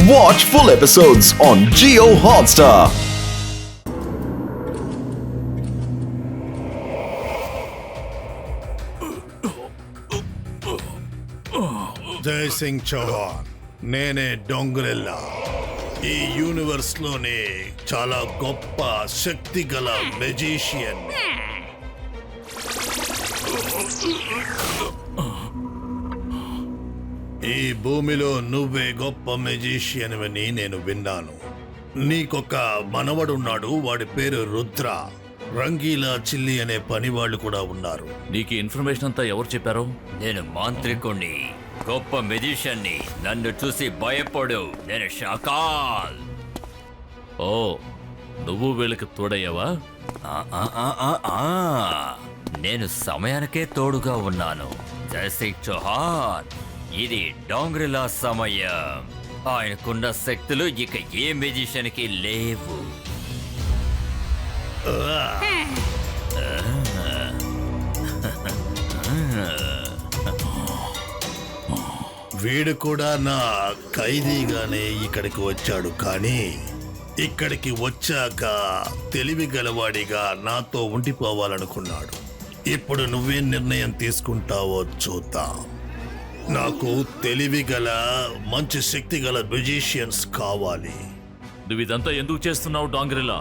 Watch full episodes on Jio Hotstar. జై సింగ్ చౌహాన్, నేనే డొంగరెల్లా. ఈ యూనివర్స్ లోనే చాలా గొప్ప శక్తి గల మెజిషియన్. ఈ భూమిలో నువ్వే గొప్ప మెజిషియన్ అని నేను విన్నాను. నీకొక మనవడున్నాడు, వాడి పేరు రుద్ర. రంగీలా చిల్లి అనే పని వాళ్ళు కూడా ఉన్నారు. నీకు ఇన్ఫర్మేషన్ అంతా ఎవరు చెప్పారు? నేను మాంత్రికుణ్ణి, గొప్ప మెజిషియన్ని. నన్ను చూసి భయపడు, నేను షాకాల్. ఓ, నువ్వు వీళ్ళకి తోడయ్యావా? ఆ, ఆ, ఆ, ఆ, ఆ. నేను సమయానికే తోడుగా ఉన్నాను. జై సింగ్ చౌహాన్, ఇది డోంగ్రిలా సమయం. ఆయనకున్న శక్తులు ఇక ఏ మెజిషియన్ కి లేవు. వీడు కూడా నా ఖైదీగానే ఇక్కడికి వచ్చాడు, కానీ ఇక్కడికి వచ్చాక తెలివి గలవాడిగా నాతో ఉండిపోవాలనుకున్నాడు. ఇప్పుడు నువ్వేం నిర్ణయం తీసుకుంటావో చూద్దాం. నాకు తెలివి గల మంచి శక్తి గల మ్యూజిషియన్స్ కావాలి. నువ్వు ఇదంతా ఎందుకు చేస్తున్నావు డాంగ్రిలా?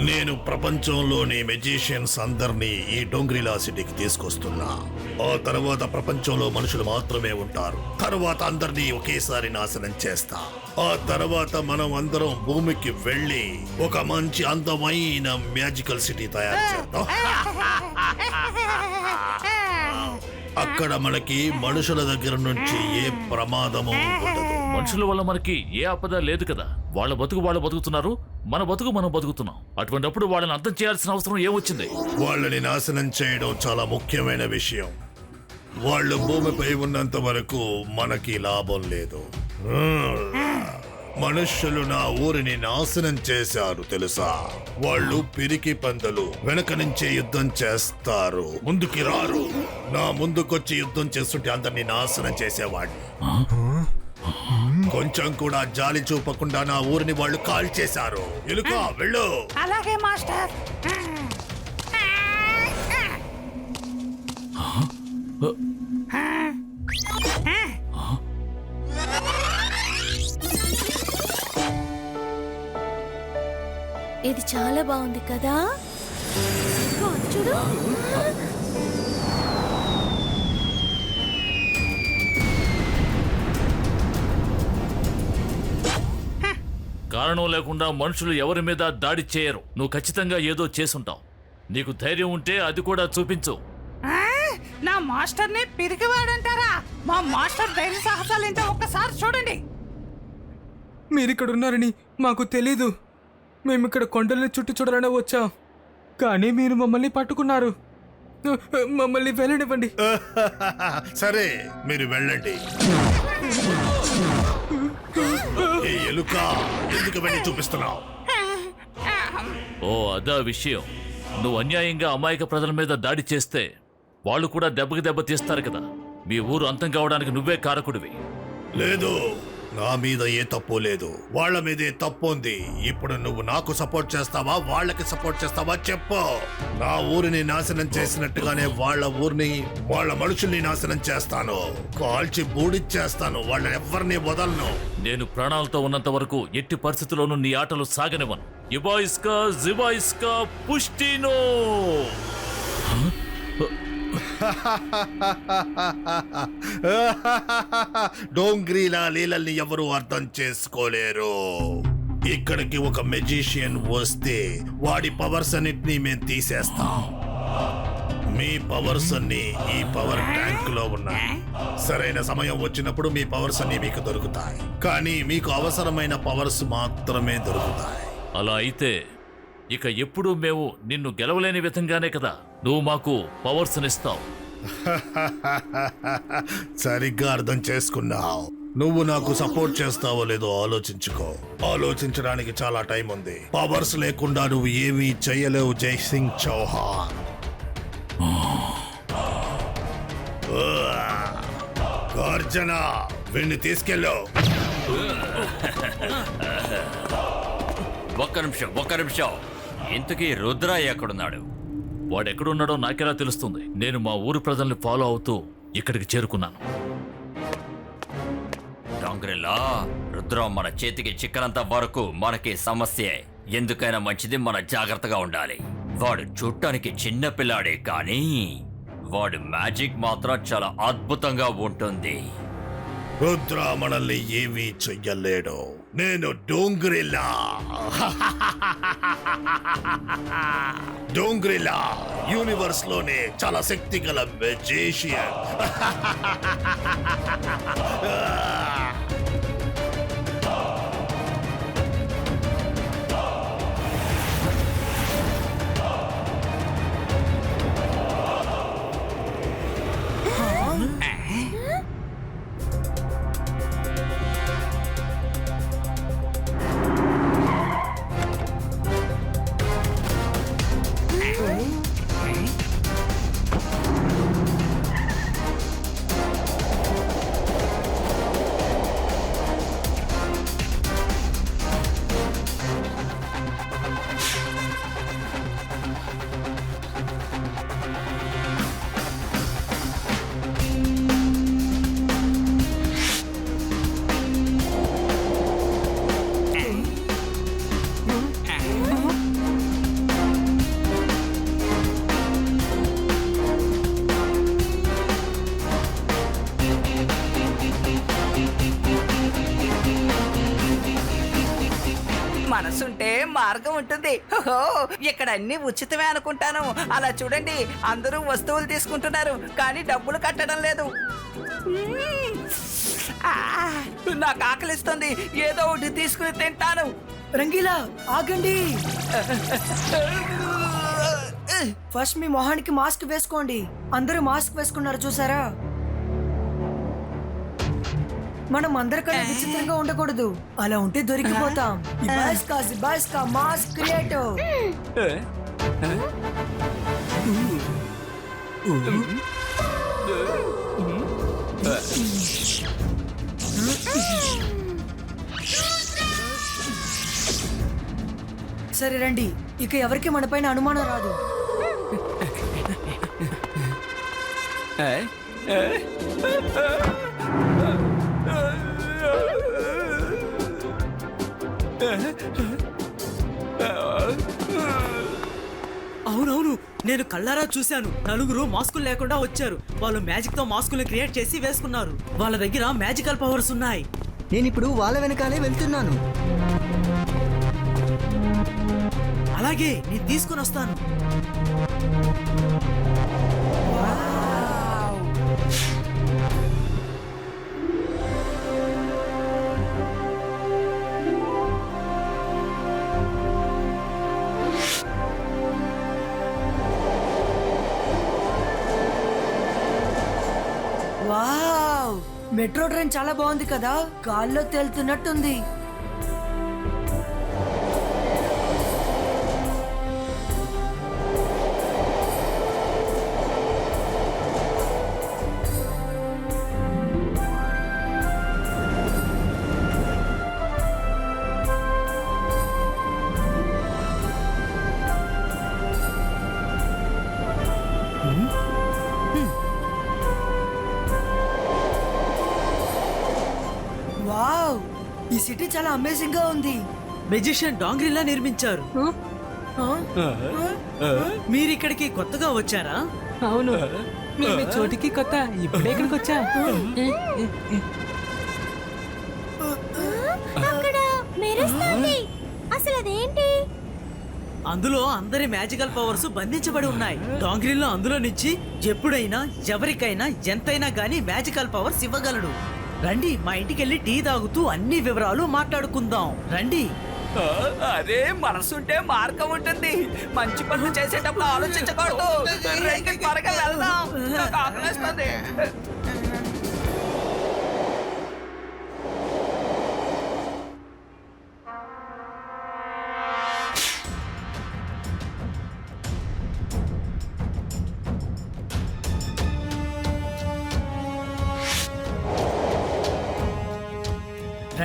నేను ప్రపంచంలోని మెజిషియన్స్ అందరినీ ఈ డోంగ్రిలా సిటీకి తీసుకొస్తున్నా. ఆ తర్వాత ప్రపంచంలో మనుషులు మాత్రమే ఉంటారు. తర్వాత అందరినీ ఒకేసారి నాశనం చేస్తా. ఆ తర్వాత మనం అందరం భూమికి వెళ్ళి ఒక మంచి అందమైన మ్యాజికల్ సిటీ తయారు చేద్దాం. అక్కడ మనకి మనుషుల దగ్గర నుంచి ఏ ప్రమాదము ఉండదు. మనుషుల వల్ల మనకి ఏ ఆపద లేదు కదా. వాళ్ళ బతుకు వాళ్ళు బతుకుతున్నారు, మన బతుకు మనం బతుకుతున్నాం. అటువంటిప్పుడు వాళ్ళని అర్థం చేయాల్సిన అవసరం ఏమొచ్చింది? వాళ్ళని నాశనం చేయడం చాలా ముఖ్యమైన విషయం. వాళ్ళు భూమిపై ఉన్నంత వరకు మనకి లాభం లేదు. మనుష్యులు నా ఊరిని నాశనం చేశారు తెలుసా? వాళ్ళు పిరికి పందలు, వెనక నుంచే యుద్ధం చేస్తారు, ముందుకి రారు. నా ముందుకొచ్చి యుద్ధం చేస్తుంటే అందరినీ నాశనం చేసేవాడిని. కొంచెం కూడా జాలి చూపకుండా నా ఊరిని వాళ్ళు కాల్ చేశారు. ఎలుక వెళ్ళు. అలాగే మాస్టర్. ఇది చాలా బాగుంది కదా. చూడు, కారణం లేకుండా మనుషులు ఎవరి మీద దాడి చేయరు. నువ్వు ఖచ్చితంగా ఏదో చేసుంటావు. నీకు ధైర్యం ఉంటే అది కూడా చూపించు. నా మాస్టర్ ని పిరికివాడంటారా? మా మాస్టర్ ధైర్య సాహసాలు ఏంటో ఒక్కసారి చూడండి. మీరిక్కడ ఉన్నారని మాకు తెలీదు. మేము ఇక్కడ కొండల్ని చుట్టూ చూడాలనే వచ్చాం, కానీ మీరు మమ్మల్ని పట్టుకున్నారు. మమ్మల్ని వెళ్ళనివ్వండి. సరే, మీరు వెళ్ళండి. ఏ ఎలుక, ఎందుకు వెళ్ళి చూపిస్తున్నావు? ఓ, అదా విషయం. నువ్వు అన్యాయంగా అమాయక ప్రజల మీద దాడి చేస్తే వాళ్ళు కూడా దెబ్బకి దెబ్బ తీస్తారు కదా. మీ ఊరు అంతం కావడానికి నువ్వే కారకుడివి. లేదు, నా మీద ఏ తప్పు లేదు, వాళ్ళ మీదే తప్పు ఉంది. ఇప్పుడు నువ్వు నాకు సపోర్ట్ చేస్తావా, వాళ్ళకి సపోర్ట్ చేస్తావా చెప్పు. నా ఊరిని నాశనం చేసినట్టుగానే వాళ్ళ ఊరిని, వాళ్ళ మనుషుల్ని నాశనం చేస్తాను. కాల్చి బూడిచ్చేస్తాను. వాళ్ళని ఎవరిని వదలను. నేను ప్రాణాలతో ఉన్నంత వరకు ఎట్టి పరిస్థితుల్లోనూ నీ ఆటలు సాగనివ్వను. ఇబాయిస్కా జిబాయిస్కా పుష్టినో. డోంగ్రీలా లీలల్ని ఎవరు అర్థం చేసుకోలేరు. ఇక్కడికి ఒక మెజిషియన్ వస్తే వాడి పవర్స్ అన్నిటినీ మేము తీసేస్తాం. మీ పవర్స్ అన్ని ఈ పవర్ ట్యాంక్ లో ఉన్నాయి. సరైన సమయం వచ్చినప్పుడు మీ పవర్స్ అన్ని మీకు దొరుకుతాయి, కానీ మీకు అవసరమైన పవర్స్ మాత్రమే దొరుకుతాయి. అలా అయితే ఇక ఎప్పుడు మేము నిన్ను గెలవలేని విధంగానే కదా నువ్వు మాకు పవర్స్ ఇస్తావు. సరిగ్గా అర్థం చేసుకున్నావు. నువ్వు నాకు సపోర్ట్ చేస్తావో లేదో ఆలోచించుకో. ఆలోచించడానికి చాలా టైం ఉంది. పవర్స్ లేకుండా నువ్వు ఏమీ చెయ్యలేవు జై సింగ్ చౌహాన్. గర్జన, వీణ్ణి తీసుకెళ్ళు. ఒక్క నిమిషం ఇంతకీ రుద్ర ఎక్కడున్నాడు? వాడెక్కడున్నాడో నాకెలా తెలుస్తుంది? నేను మా ఊరు ప్రజల్ని ఫాలో అవుతూ ఇక్కడికి చేరుకున్నాను. డాంగ్రిలా, రుద్ర మన చేతికి చిక్కనంత వరకు మనకి సమస్యే. ఎందుకైనా మంచిది మన జాగ్రత్తగా ఉండాలి. వాడు చూడటానికి చిన్న పిల్లాడే కానీ వాడు మ్యాజిక్ మాత్రం చాలా అద్భుతంగా ఉంటుంది. రుద్ర మనల్ని ఏమీ చెయ్యలేడు. నేను డోంగ్రిలా. డోంగ్రిలా యూనివర్స్ లోనే చాలా శక్తి గల మెజీషియన్. మనసుంటే మార్గం ఉంటుంది. ఓహో, ఇక్కడ అన్ని ఉచితమే అనుకుంటాను. అలా చూడండి, అందరూ వస్తువులు తీసుకుంటున్నారు కానీ డబ్బులు కట్టడం లేదు. ఆ, నాకు ఆకలిస్తుంది. ఏదో ఒకటి తీసుకుని తింటాను. రంగీలా ఆగండి. ఫస్ట్ మీ మొహానికి మాస్క్ వేసుకోండి. అందరూ మాస్క్ వేసుకున్నారు చూసారా? మనం అందరికన్నా విచిత్రంగా ఉండకూడదు. అలా ఉంటే దొరికిపోతాం. ఇబాస్కా మాస్క్ క్రియేట్. సరే రండి, ఇక ఎవరికి మన పైన అనుమానం రాదు. అవునవును, నేను కళ్ళారా చూశాను. నలుగురు మాస్కులు లేకుండా వచ్చారు. వాళ్ళు మ్యాజిక్ తో మాస్కులు క్రియేట్ చేసి వేసుకున్నారు. వాళ్ళ దగ్గర మ్యాజికల్ పవర్స్ ఉన్నాయి. నేను ఇప్పుడు వాళ్ళ వెనకాలే వెళ్తున్నాను. అలాగే నేను తీసుకుని వస్తాను. వావ్, మెట్రో ట్రైన్ చాలా బాగుంది కదా. గాల్లో తేలుతున్నట్టుంది. వావ్, ఈ సిటీ చాలా అమేజింగ్ గా ఉంది. మెజిషియన్ డాంగ్రిలా నిర్మించారు. మీరు ఇక్కడికి కొత్తగా వచ్చారా? అవును, మేము ఈ చోటికి కొత్త. ఇప్పుడే ఇక్కడికి వచ్చా. అక్కడ మెరుస్తుంది. అసలు అదేంటి? అందులో అందరి మ్యాజికల్ పవర్స్ బంధించబడి ఉన్నాయి. డాంగ్రిల్లో అందులో నుంచి ఎప్పుడైనా ఎవరికైనా ఎంతైనా గానీ మ్యాజికల్ పవర్స్ ఇవ్వగలడు. రండి, మా ఇంటికి వెళ్ళి టీ తాగుతూ అన్ని వివరాలు మాట్లాడుకుందాం. రండి. అరే, మనసుంటే మార్గం ఉంటుంది. మంచి పనులు చేసేటప్పుడు ఆలోచించకూడదు. రండి, త్వరగా వెళ్దాం. నాకు ఆకలిస్తుంది.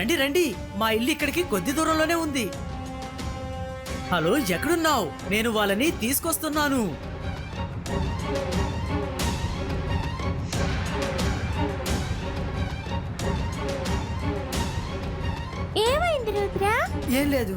రండి రండి, మా ఇల్లు ఇక్కడికి కొద్ది దూరంలోనే ఉంది. హలో, ఎక్కడున్నావు? నేను వాళ్ళని తీసుకొస్తున్నాను. ఏమైంది రుద్ర? ఏం లేదు.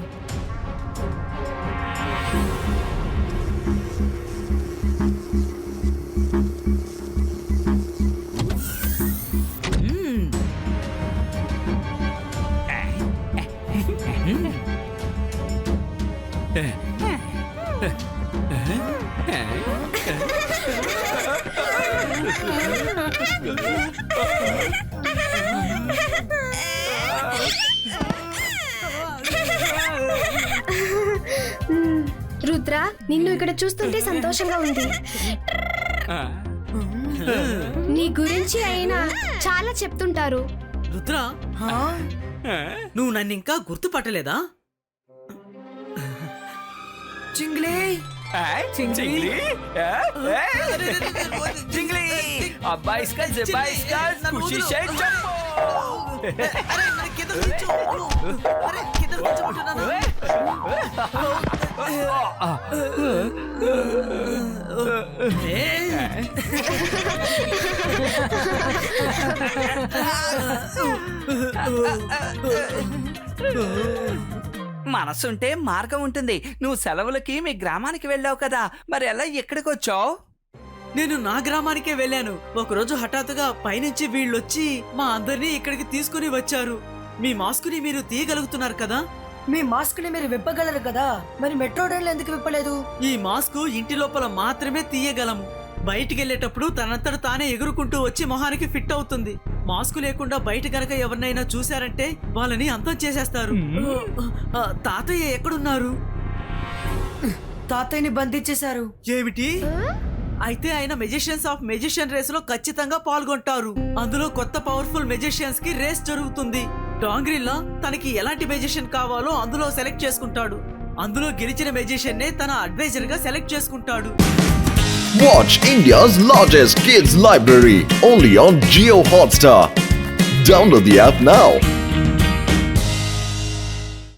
రుద్ర, నిన్ను ఇక్కడ చూస్తుంటే సంతోషంగా ఉంది. నీ గురించి అయినా చాలా చెప్తుంటారు. రుద్ర, హా? నువ్వు నన్ను ఇంకా గుర్తుపట్టలేదా? చింగ్లీ అరే, నన్ను కింద దించు. అరే, కింద దించమంటున్నాను. మనసుంటే మార్గం ఉంటుంది. నువ్వు సెలవులకి మీ గ్రామానికి వెళ్ళావు కదా, మరి ఎలా ఇక్కడికి వచ్చావు? నేను నా గ్రామానికే వెళ్ళాను. ఒకరోజు హఠాత్తుగా పైనుంచి వీళ్ళొచ్చి మా అందరినీ ఇక్కడికి తీసుకుని వచ్చారు. మీ మాస్కుని మీరు తీయగలుగుతున్నారు కదా? మీ మాస్క్ ని మీరు విప్పగలరు కదా, మరి మెట్రో రైలు ఎందుకు విప్పలేదు? ఈ మాస్క్ ఇంటి లోపల మాత్రమే తీయగలము. బయటికి వెళ్ళేటప్పుడు తనంతట తానే ఎగురుకుంటూ వచ్చి మొహానికి ఫిట్ అవుతుంది. మాస్క్ లేకుండా బయట గనక ఎవరినైనా చూశారంటే వాళ్ళని అంతం చేసేస్తారు. తాతయ్య ఎక్కడున్నారు? తాతయ్యని బంధించేశారు. ఏమిటి? అయితే ఆయన మెజిషియన్స్ ఆఫ్ మెజిషియన్ రేస్ లో ఖచ్చితంగా పాల్గొంటారు. అందులో కొత్త పవర్ఫుల్ మెజిషియన్స్ కి రేస్ జరుగుతుంది. డాంగ్రిల్లా తనకి ఎలాంటి మెజిషియన్ కావాలో అందులో సెలెక్ట్ చేసుకుంటాడు. అందులో గెలిచిన మెజిషియన్ నే తన అడ్వైజర్ గా సెలెక్ట్ చేసుకుంటాడు. Watch India's largest kids library only on Jio Hotstar. Download the app now.